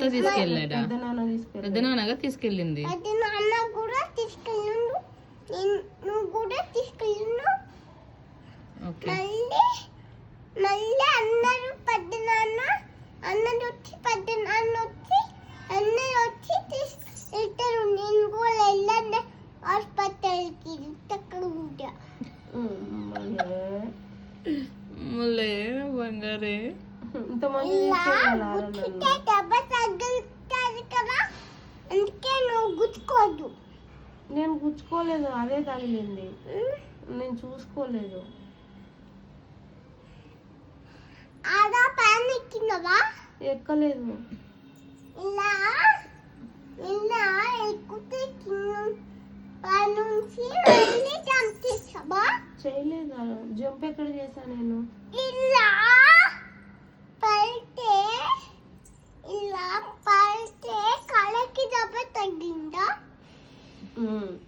అత్త తీసుకెళ్ళాడా? పెద్ద నాన్నగా తీసుకెళ్ళింది. ఓకే. మళ్ళీ అందరూ పెద్ద నాన్న అన్నది వచ్చి పెద్ద నాన్న వచ్చి అన్నది వచ్చి తీసుకెళ్తారు. నేను కూడా వెళ్ళండి హాస్పిటల్కి తక్కువ మళ్ళీ బంగారే దెబ్బ తగ్గుతుంది కదా, అందుకే నువ్వు గుచ్చుకోవద్దు. నేను గుచ్చుకోలేదు, అదే తగిలింది. నేను చూసుకోలేదు. ఆదా పైన ఎక్కిందవా? ఎక్కలేదు. ఇలా ఇలా ఎక్కుతే పైన నుంచి మళ్ళీ జంప్ చేసావా? చేయలేదు. జంప్ ఎక్కడ చేశా నేను? ఇలా